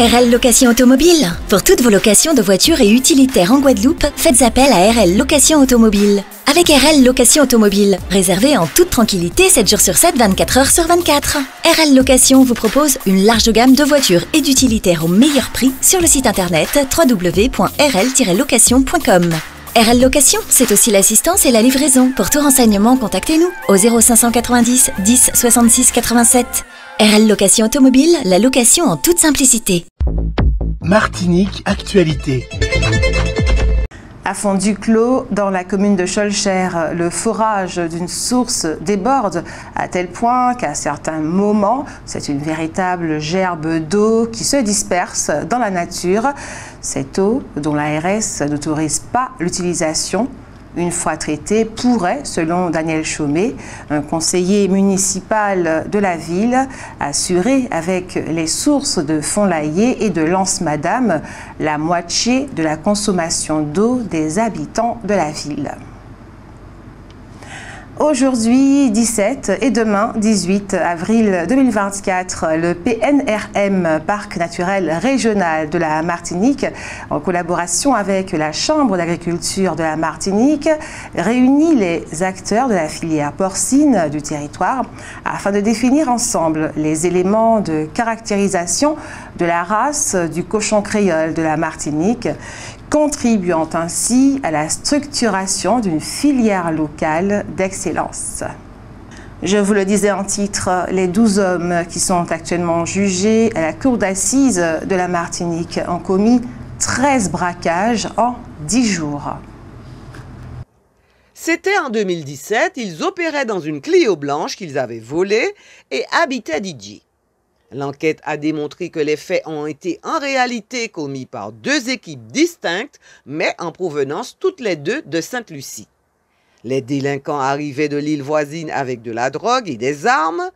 RL Location Automobile. Pour toutes vos locations de voitures et utilitaires en Guadeloupe, faites appel à RL Location Automobile. Avec RL Location Automobile, réservez en toute tranquillité 7 jours sur 7, 24 heures sur 24. RL Location vous propose une large gamme de voitures et d'utilitaires au meilleur prix sur le site internet www.rl-location.com. RL Location, c'est aussi l'assistance et la livraison. Pour tout renseignement, contactez-nous au 0590 10 66 87. RL Location Automobile, la location en toute simplicité. Martinique Actualité. À Fond-du-Clos, dans la commune de Cholcher, le forage d'une source déborde à tel point qu'à certains moments, c'est une véritable gerbe d'eau qui se disperse dans la nature. Cette eau, dont l'ARS n'autorise pas l'utilisation, une fois traitée, pourrait, selon Daniel Chaumet, un conseiller municipal de la ville, assurer avec les sources de Fond-Laillé et de Lance-Madame la moitié de la consommation d'eau des habitants de la ville. Aujourd'hui 17 et demain 18 avril 2024, le PNRM, Parc naturel régional de la Martinique, en collaboration avec la Chambre d'agriculture de la Martinique, réunit les acteurs de la filière porcine du territoire afin de définir ensemble les éléments de caractérisation de la race du cochon créole de la Martinique, contribuant ainsi à la structuration d'une filière locale d'excellence. Je vous le disais en titre, les 12 hommes qui sont actuellement jugés à la cour d'assises de la Martinique ont commis 13 braquages en 10 jours. C'était en 2017, ils opéraient dans une Clio blanche qu'ils avaient volée et habitaient Didier. L'enquête a démontré que les faits ont été en réalité commis par deux équipes distinctes, mais en provenance toutes les deux de Sainte-Lucie. Les délinquants arrivaient de l'île voisine avec de la drogue et des armes.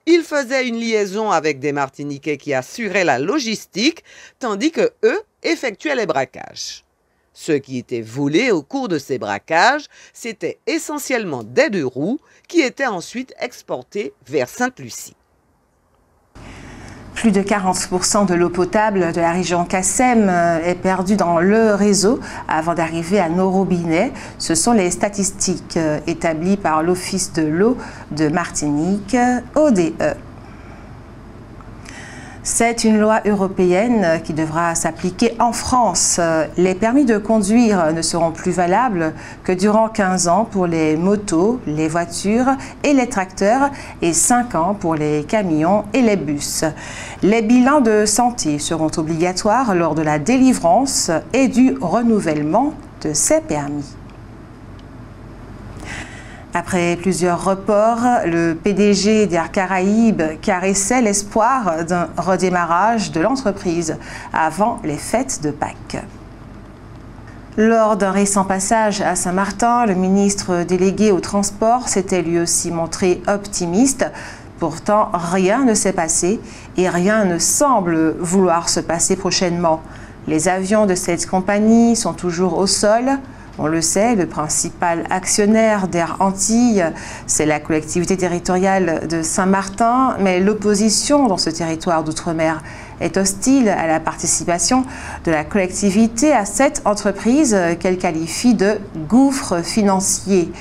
Ils faisaient une liaison avec des Martiniquais qui assuraient la logistique, tandis que eux effectuaient les braquages. Ce qui était volé au cours de ces braquages, c'était essentiellement des deux roues qui étaient ensuite exportés vers Sainte-Lucie. Plus de 40% de l'eau potable de la région Kassem est perdue dans le réseau avant d'arriver à nos robinets. Ce sont les statistiques établies par l'Office de l'eau de Martinique, ODE. C'est une loi européenne qui devra s'appliquer en France. Les permis de conduire ne seront plus valables que durant 15 ans pour les motos, les voitures et les tracteurs et 5 ans pour les camions et les bus. Les bilans de santé seront obligatoires lors de la délivrance et du renouvellement de ces permis. Après plusieurs reports, le PDG d'Air Caraïbes caressait l'espoir d'un redémarrage de l'entreprise avant les fêtes de Pâques. Lors d'un récent passage à Saint-Martin, le ministre délégué au transport s'était lui aussi montré optimiste. Pourtant, rien ne s'est passé et rien ne semble vouloir se passer prochainement. Les avions de cette compagnie sont toujours au sol. On le sait, le principal actionnaire d'Air Antilles, c'est la collectivité territoriale de Saint-Martin, mais l'opposition dans ce territoire d'outre-mer est hostile à la participation de la collectivité à cette entreprise qu'elle qualifie de gouffre financier.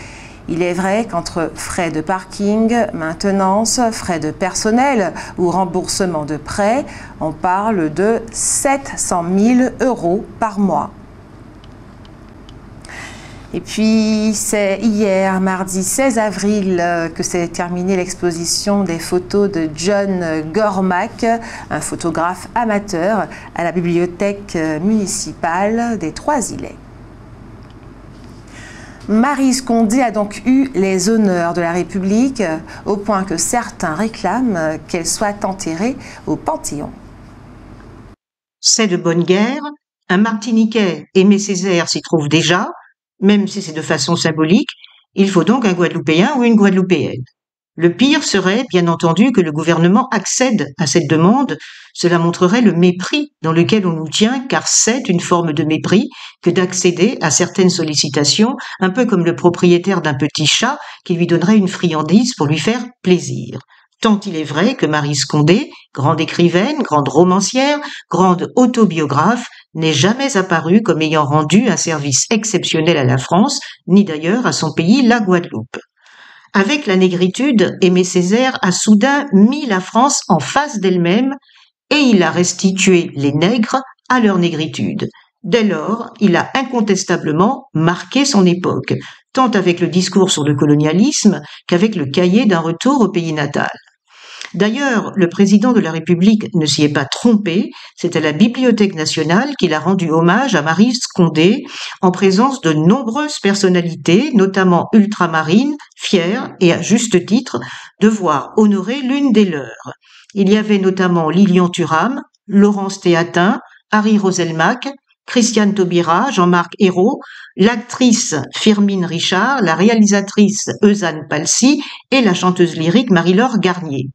Il est vrai qu'entre frais de parking, maintenance, frais de personnel ou remboursement de prêts, on parle de 700 000 € par mois. Et puis, c'est hier, mardi 16 avril, que s'est terminée l'exposition des photos de John Gormack, un photographe amateur, à la bibliothèque municipale des Trois-Îlets. Maryse Condé a donc eu les honneurs de la République, au point que certains réclament qu'elle soit enterrée au Panthéon. C'est de bonne guerre. Un Martiniquais, Aimé Césaire, s'y trouve déjà. Même si c'est de façon symbolique, il faut donc un Guadeloupéen ou une Guadeloupéenne. Le pire serait, bien entendu, que le gouvernement accède à cette demande. Cela montrerait le mépris dans lequel on nous tient, car c'est une forme de mépris que d'accéder à certaines sollicitations, un peu comme le propriétaire d'un petit chat qui lui donnerait une friandise pour lui faire plaisir. tant il est vrai que Marie Scondé, grande écrivaine, grande romancière, grande autobiographe, n'est jamais apparue comme ayant rendu un service exceptionnel à la France, ni d'ailleurs à son pays, la Guadeloupe. Avec la négritude, Aimé Césaire a soudain mis la France en face d'elle-même et il a restitué les nègres à leur négritude. Dès lors, il a incontestablement marqué son époque, tant avec le discours sur le colonialisme qu'avec le cahier d'un retour au pays natal. D'ailleurs, le président de la République ne s'y est pas trompé, c'est à la Bibliothèque nationale qu'il a rendu hommage à Marie Scondé en présence de nombreuses personnalités, notamment ultramarines, fières, et à juste titre, de voir honorer l'une des leurs. Il y avait notamment Lilian Thuram, Laurence Théatin, Harry Roselmack, Christiane Taubira, Jean-Marc Ayrault, l'actrice Firmine Richard, la réalisatrice Eusanne Palsy et la chanteuse lyrique Marie-Laure Garnier.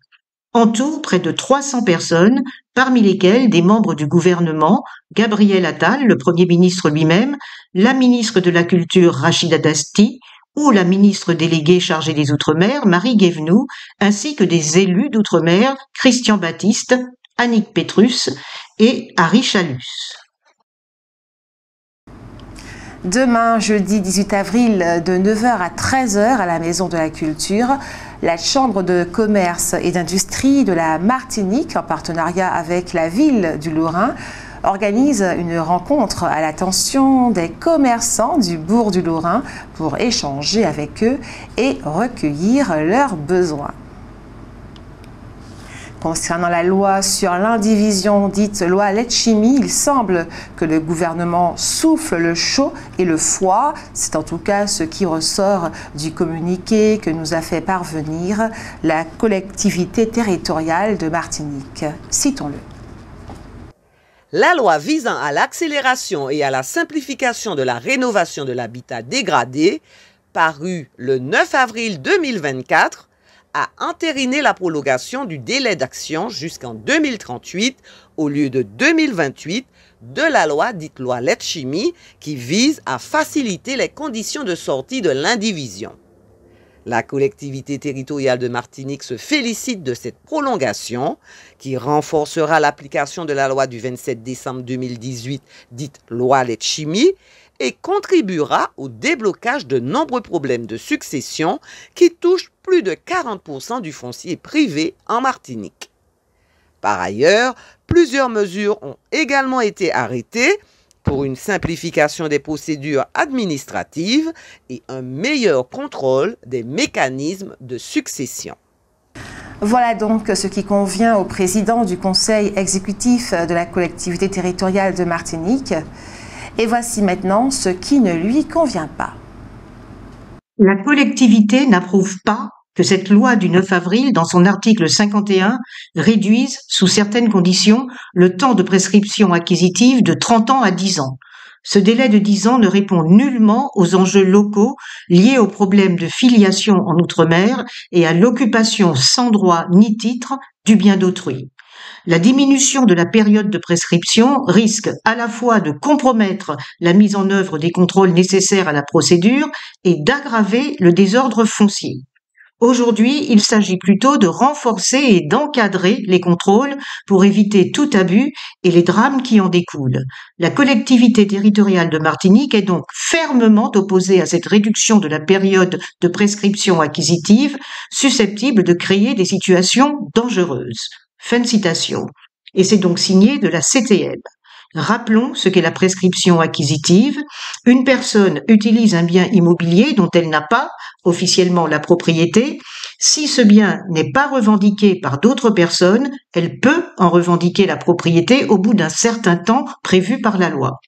En tout, près de 300 personnes, parmi lesquelles des membres du gouvernement, Gabriel Attal, le Premier ministre lui-même, la ministre de la Culture Rachida Dati ou la ministre déléguée chargée des Outre-mer, Marie Guévenoux, ainsi que des élus d'Outre-mer, Christian Baptiste, Annick Pétrus et Harry Chalus. Demain, jeudi 18 avril, de 9h à 13h à la Maison de la Culture, la Chambre de commerce et d'industrie de la Martinique, en partenariat avec la ville du Lorrain, organise une rencontre à l'attention des commerçants du bourg du Lorrain pour échanger avec eux et recueillir leurs besoins. Concernant la loi sur l'indivision dite loi Letchimy, il semble que le gouvernement souffle le chaud et le froid. C'est en tout cas ce qui ressort du communiqué que nous a fait parvenir la collectivité territoriale de Martinique. Citons-le. La loi visant à l'accélération et à la simplification de la rénovation de l'habitat dégradé, parue le 9 avril 2024, a entériné la prolongation du délai d'action jusqu'en 2038 au lieu de 2028 de la loi dite loi Letchimy qui vise à faciliter les conditions de sortie de l'indivision. La collectivité territoriale de Martinique se félicite de cette prolongation qui renforcera l'application de la loi du 27 décembre 2018 dite loi Letchimy et contribuera au déblocage de nombreux problèmes de succession qui touchent plus de 40% du foncier privé en Martinique. Par ailleurs, plusieurs mesures ont également été arrêtées pour une simplification des procédures administratives et un meilleur contrôle des mécanismes de succession. Voilà donc ce qui convient au président du conseil exécutif de la collectivité territoriale de Martinique. Et voici maintenant ce qui ne lui convient pas. La collectivité n'approuve pas que cette loi du 9 avril, dans son article 51, réduise, sous certaines conditions, le temps de prescription acquisitive de 30 ans à 10 ans. Ce délai de 10 ans ne répond nullement aux enjeux locaux liés aux problèmes de filiation en Outre-mer et à l'occupation sans droit ni titre du bien d'autrui. La diminution de la période de prescription risque à la fois de compromettre la mise en œuvre des contrôles nécessaires à la procédure et d'aggraver le désordre foncier. Aujourd'hui, il s'agit plutôt de renforcer et d'encadrer les contrôles pour éviter tout abus et les drames qui en découlent. La collectivité territoriale de Martinique est donc fermement opposée à cette réduction de la période de prescription acquisitive susceptible de créer des situations dangereuses. Fin de citation. Et c'est donc signé de la CTM. Rappelons ce qu'est la prescription acquisitive. Une personne utilise un bien immobilier dont elle n'a pas officiellement la propriété. Si ce bien n'est pas revendiqué par d'autres personnes, elle peut en revendiquer la propriété au bout d'un certain temps prévu par la loi.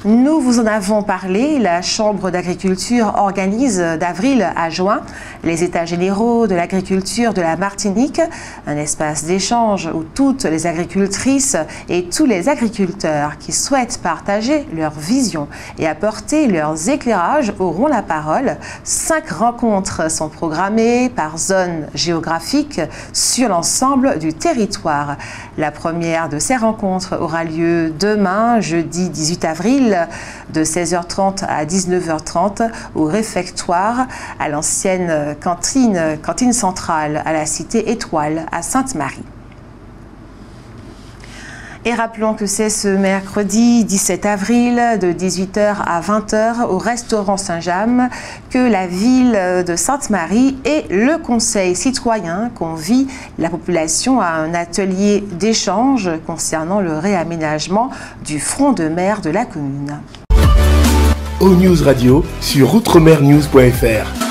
Nous vous en avons parlé, la Chambre d'agriculture organise d'avril à juin les États généraux de l'agriculture de la Martinique, un espace d'échange où toutes les agricultrices et tous les agriculteurs qui souhaitent partager leur vision et apporter leurs éclairages auront la parole. 5 rencontres sont programmées par zone géographique sur l'ensemble du territoire. La première de ces rencontres aura lieu demain, jeudi 18 avril, avril de 16h30 à 19h30 au réfectoire à l'ancienne cantine centrale à la cité Étoile à Sainte-Marie. Et rappelons que c'est ce mercredi 17 avril de 18h à 20h au restaurant Saint-James que la ville de Sainte-Marie et le Conseil citoyen convient la population à un atelier d'échange concernant le réaménagement du front de mer de la commune. ONews Radio sur outremernews.fr.